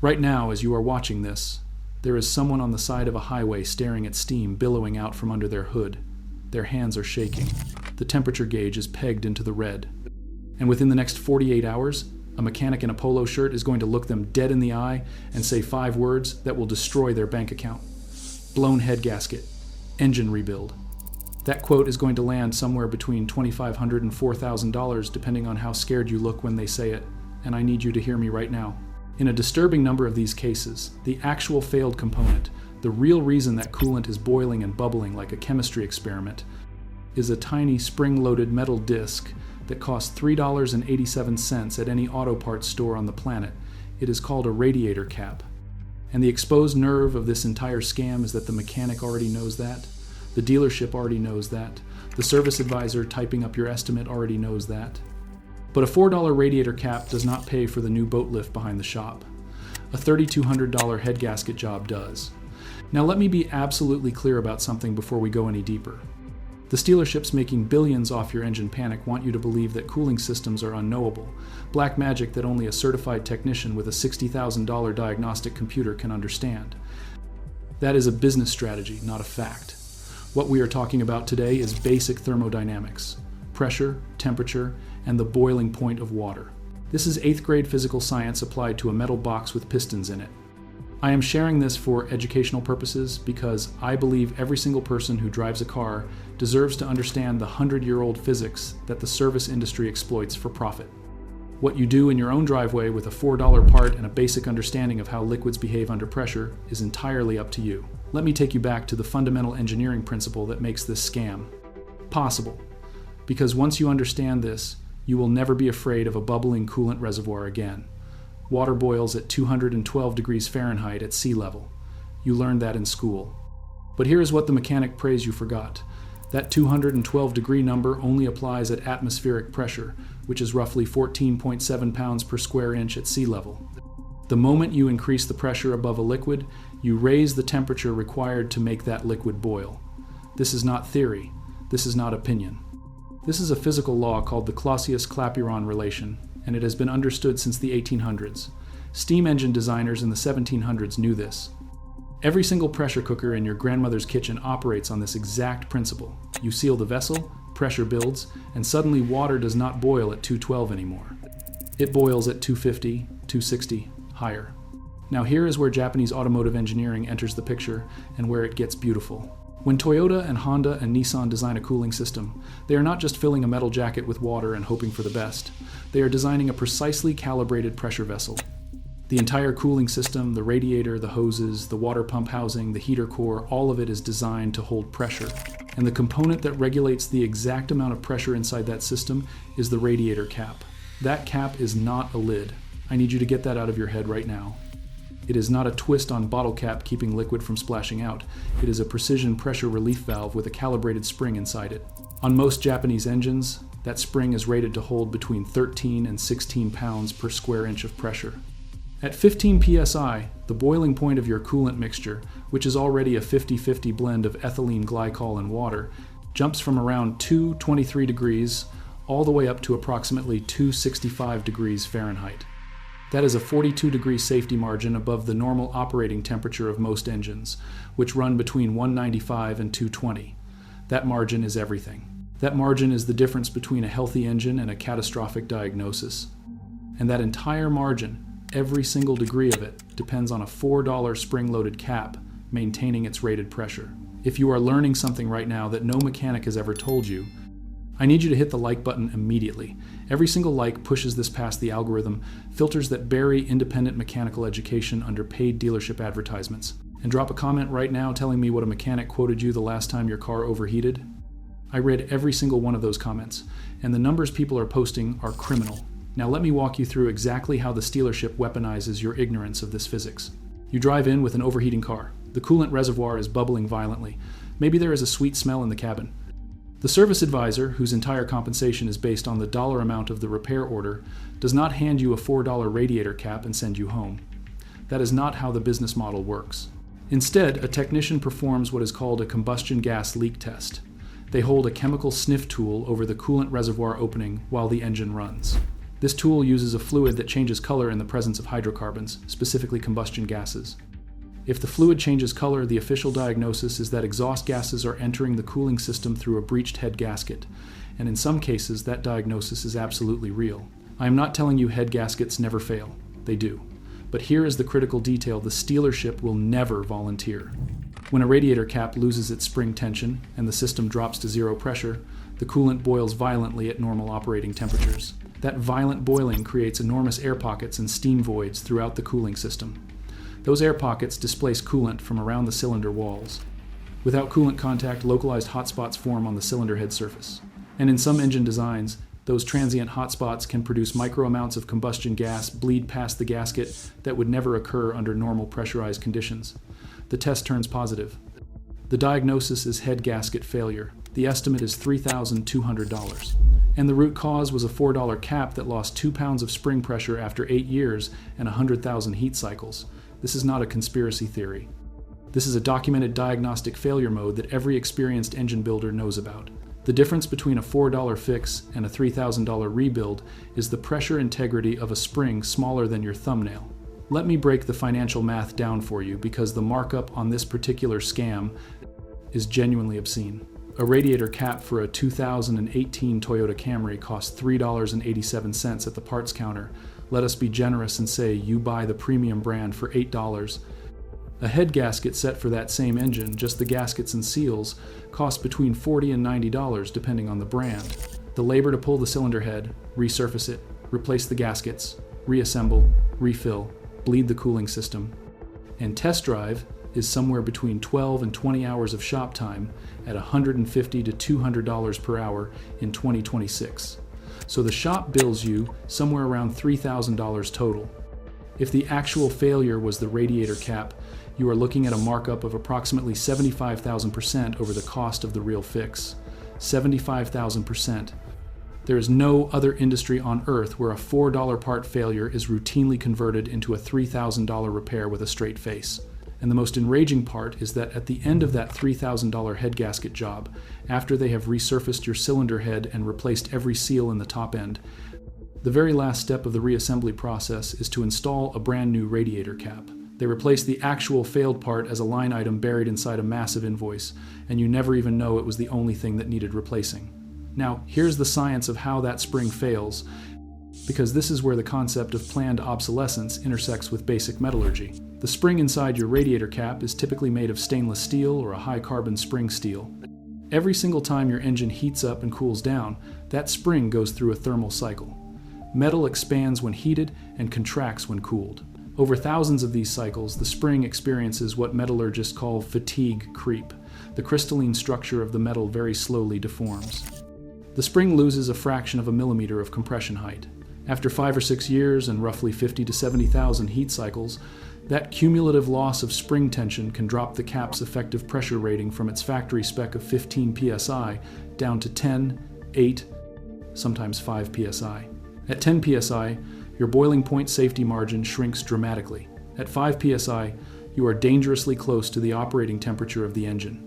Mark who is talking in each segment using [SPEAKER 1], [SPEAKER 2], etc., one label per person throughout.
[SPEAKER 1] Right now, as you are watching this, there is someone on the side of a highway staring at steam billowing out from under their hood. Their hands are shaking. The temperature gauge is pegged into the red. And within the next 48 hours, a mechanic in a polo shirt is going to look them dead in the eye and say 5 words that will destroy their bank account. Blown head gasket. Engine rebuild. That quote is going to land somewhere between $2,500 and $4,000 depending on how scared you look when they say it, and I need you to hear me right now. In a disturbing number of these cases, the actual failed component, the real reason that coolant is boiling and bubbling like a chemistry experiment, is a tiny spring-loaded metal disc that costs $3.87 at any auto parts store on the planet. It is called a radiator cap. And the exposed nerve of this entire scam is that the mechanic already knows that, the dealership already knows that, the service advisor typing up your estimate already knows that. But a $4 radiator cap does not pay for the new boat lift behind the shop. A $3,200 head gasket job does. Now let me be absolutely clear about something before we go any deeper. The stealerships making billions off your engine panic want you to believe that cooling systems are unknowable, black magic that only a certified technician with a $60,000 diagnostic computer can understand. That is a business strategy, not a fact. What we are talking about today is basic thermodynamics, pressure, temperature, and the boiling point of water. This is 8th grade physical science applied to a metal box with pistons in it. I am sharing this for educational purposes because I believe every single person who drives a car deserves to understand the 100-year-old physics that the service industry exploits for profit. What you do in your own driveway with a $4 part and a basic understanding of how liquids behave under pressure is entirely up to you. Let me take you back to the fundamental engineering principle that makes this scam possible. Because once you understand this, you will never be afraid of a bubbling coolant reservoir again. Water boils at 212 degrees Fahrenheit at sea level. You learned that in school. But here is what the mechanic prays you forgot. That 212 degree number only applies at atmospheric pressure, which is roughly 14.7 pounds per square inch at sea level. The moment you increase the pressure above a liquid, you raise the temperature required to make that liquid boil. This is not theory. This is not opinion. This is a physical law called the Clausius-Clapeyron relation, and it has been understood since the 1800s. Steam engine designers in the 1700s knew this. Every single pressure cooker in your grandmother's kitchen operates on this exact principle. You seal the vessel, pressure builds, and suddenly water does not boil at 212 anymore. It boils at 250, 260, higher. Now here is where Japanese automotive engineering enters the picture and where it gets beautiful. When Toyota and Honda and Nissan design a cooling system, they are not just filling a metal jacket with water and hoping for the best. They are designing a precisely calibrated pressure vessel. The entire cooling system, the radiator, the hoses, the water pump housing, the heater core, all of it is designed to hold pressure. And the component that regulates the exact amount of pressure inside that system is the radiator cap. That cap is not a lid. I need you to get that out of your head right now. It is not a twist on bottle cap keeping liquid from splashing out. It is a precision pressure relief valve with a calibrated spring inside it. On most Japanese engines, that spring is rated to hold between 13 and 16 pounds per square inch of pressure. At 15 psi, the boiling point of your coolant mixture, which is already a 50-50 blend of ethylene glycol and water, jumps from around 223 degrees all the way up to approximately 265 degrees Fahrenheit. That is a 42-degree safety margin above the normal operating temperature of most engines, which run between 195 and 220. That margin is everything. That margin is the difference between a healthy engine and a catastrophic diagnosis. And that entire margin, every single degree of it, depends on a $4 spring-loaded cap maintaining its rated pressure. If you are learning something right now that no mechanic has ever told you, I need you to hit the like button immediately. Every single like pushes this past the algorithm, filters that bury independent mechanical education under paid dealership advertisements. And drop a comment right now telling me what a mechanic quoted you the last time your car overheated. I read every single one of those comments, and the numbers people are posting are criminal. Now let me walk you through exactly how the stealership weaponizes your ignorance of this physics. You drive in with an overheating car. The coolant reservoir is bubbling violently. Maybe there is a sweet smell in the cabin. The service advisor, whose entire compensation is based on the dollar amount of the repair order, does not hand you a $4 radiator cap and send you home. That is not how the business model works. Instead, a technician performs what is called a combustion gas leak test. They hold a chemical sniff tool over the coolant reservoir opening while the engine runs. This tool uses a fluid that changes color in the presence of hydrocarbons, specifically combustion gases. If the fluid changes color, the official diagnosis is that exhaust gases are entering the cooling system through a breached head gasket, and in some cases that diagnosis is absolutely real. I am not telling you head gaskets never fail. They do. But here is the critical detail: the stealership will never volunteer. When a radiator cap loses its spring tension and the system drops to zero pressure, the coolant boils violently at normal operating temperatures. That violent boiling creates enormous air pockets and steam voids throughout the cooling system. Those air pockets displace coolant from around the cylinder walls. Without coolant contact, localized hotspots form on the cylinder head surface. And in some engine designs, those transient hotspots can produce micro amounts of combustion gas bleed past the gasket that would never occur under normal pressurized conditions. The test turns positive. The diagnosis is head gasket failure. The estimate is $3,200. And the root cause was a $4 cap that lost 2 pounds of spring pressure after 8 years and 100,000 heat cycles. This is not a conspiracy theory. This is a documented diagnostic failure mode that every experienced engine builder knows about. The difference between a $4 fix and a $3,000 rebuild is the pressure integrity of a spring smaller than your thumbnail. Let me break the financial math down for you, because the markup on this particular scam is genuinely obscene. A radiator cap for a 2018 Toyota Camry costs $3.87 at the parts counter. Let us be generous and say you buy the premium brand for $8. A head gasket set for that same engine, just the gaskets and seals, costs between $40 and $90 depending on the brand. The labor to pull the cylinder head, resurface it, replace the gaskets, reassemble, refill, bleed the cooling system, and test drive is somewhere between 12 and 20 hours of shop time at $150 to $200 per hour in 2026. So the shop bills you somewhere around $3,000 total. If the actual failure was the radiator cap, you are looking at a markup of approximately 75,000% over the cost of the real fix. 75,000%. There is no other industry on earth where a $4 part failure is routinely converted into a $3,000 repair with a straight face. And the most enraging part is that at the end of that $3,000 head gasket job, after they have resurfaced your cylinder head and replaced every seal in the top end, the very last step of the reassembly process is to install a brand new radiator cap. They replace the actual failed part as a line item buried inside a massive invoice, and you never even know it was the only thing that needed replacing. Now, here's the science of how that spring fails, because this is where the concept of planned obsolescence intersects with basic metallurgy. The spring inside your radiator cap is typically made of stainless steel or a high-carbon spring steel. Every single time your engine heats up and cools down, that spring goes through a thermal cycle. Metal expands when heated and contracts when cooled. Over thousands of these cycles, the spring experiences what metallurgists call fatigue creep. The crystalline structure of the metal very slowly deforms. The spring loses a fraction of a millimeter of compression height. After 5 or 6 years and roughly 50 to 70,000 heat cycles, that cumulative loss of spring tension can drop the cap's effective pressure rating from its factory spec of 15 psi down to 10, 8, sometimes 5 psi. At 10 psi, your boiling point safety margin shrinks dramatically. At 5 psi, you are dangerously close to the operating temperature of the engine.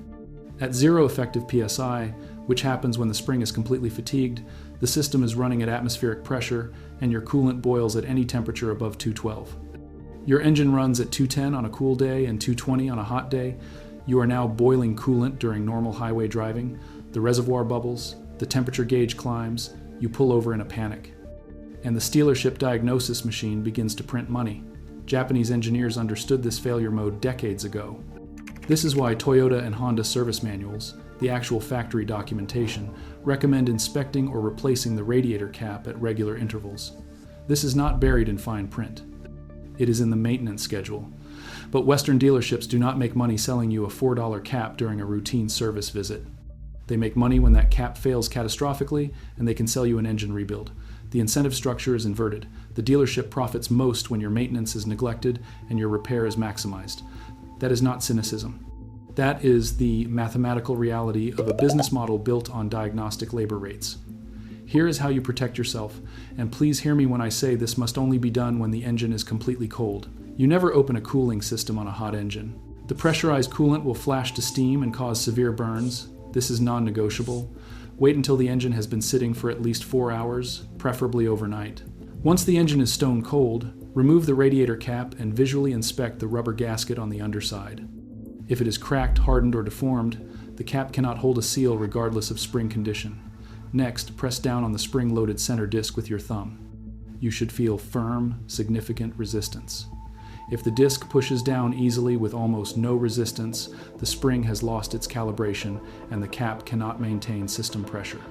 [SPEAKER 1] At 0 effective psi, which happens when the spring is completely fatigued, the system is running at atmospheric pressure and your coolant boils at any temperature above 212. Your engine runs at 210 on a cool day and 220 on a hot day. You are now boiling coolant during normal highway driving. The reservoir bubbles, the temperature gauge climbs, you pull over in a panic. And the stealership diagnosis machine begins to print money. Japanese engineers understood this failure mode decades ago. This is why Toyota and Honda service manuals, the actual factory documentation, recommend inspecting or replacing the radiator cap at regular intervals. This is not buried in fine print. It is in the maintenance schedule. But Western dealerships do not make money selling you a $4 cap during a routine service visit. They make money when that cap fails catastrophically and they can sell you an engine rebuild. The incentive structure is inverted. The dealership profits most when your maintenance is neglected and your repair is maximized. That is not cynicism. That is the mathematical reality of a business model built on diagnostic labor rates. Here is how you protect yourself, and please hear me when I say this must only be done when the engine is completely cold. You never open a cooling system on a hot engine. The pressurized coolant will flash to steam and cause severe burns. This is non-negotiable. Wait until the engine has been sitting for at least 4 hours, preferably overnight. Once the engine is stone cold, remove the radiator cap and visually inspect the rubber gasket on the underside. If it is cracked, hardened, or deformed, the cap cannot hold a seal regardless of spring condition. Next, press down on the spring-loaded center disc with your thumb. You should feel firm, significant resistance. If the disc pushes down easily with almost no resistance, the spring has lost its calibration and the cap cannot maintain system pressure.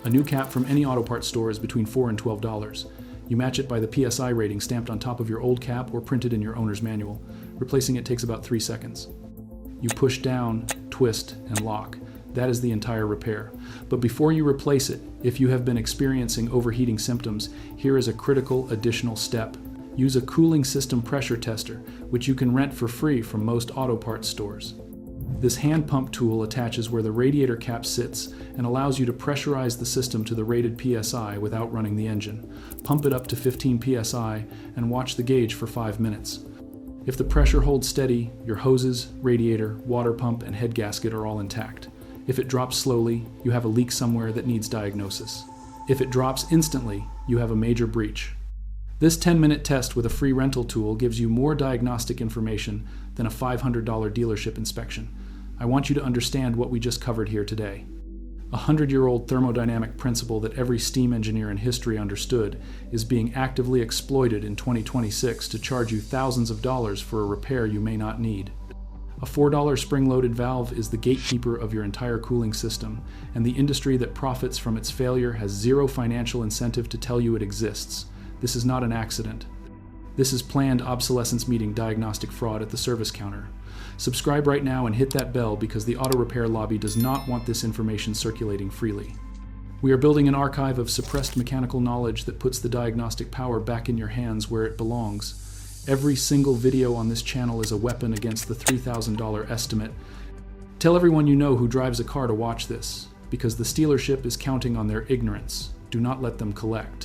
[SPEAKER 1] A new cap from any auto parts store is between $4 and $12. You match it by the PSI rating stamped on top of your old cap or printed in your owner's manual. Replacing it takes about 3 seconds. You push down, twist, and lock. That is the entire repair. But before you replace it, if you have been experiencing overheating symptoms, here is a critical additional step. Use a cooling system pressure tester, which you can rent for free from most auto parts stores. This hand pump tool attaches where the radiator cap sits and allows you to pressurize the system to the rated PSI without running the engine. Pump it up to 15 PSI and watch the gauge for 5 minutes. If the pressure holds steady, your hoses, radiator, water pump, and head gasket are all intact. If it drops slowly, you have a leak somewhere that needs diagnosis. If it drops instantly, you have a major breach. This 10-minute test with a free rental tool gives you more diagnostic information than a $500 dealership inspection. I want you to understand what we just covered here today. A 100-year-old thermodynamic principle that every steam engineer in history understood is being actively exploited in 2026 to charge you thousands of dollars for a repair you may not need. A $4 spring-loaded valve is the gatekeeper of your entire cooling system, and the industry that profits from its failure has zero financial incentive to tell you it exists. This is not an accident. This is planned obsolescence meeting diagnostic fraud at the service counter. Subscribe right now and hit that bell because the auto repair lobby does not want this information circulating freely. We are building an archive of suppressed mechanical knowledge that puts the diagnostic power back in your hands where it belongs. Every single video on this channel is a weapon against the $3,000 estimate. Tell everyone you know who drives a car to watch this, because the stealership is counting on their ignorance. Do not let them collect.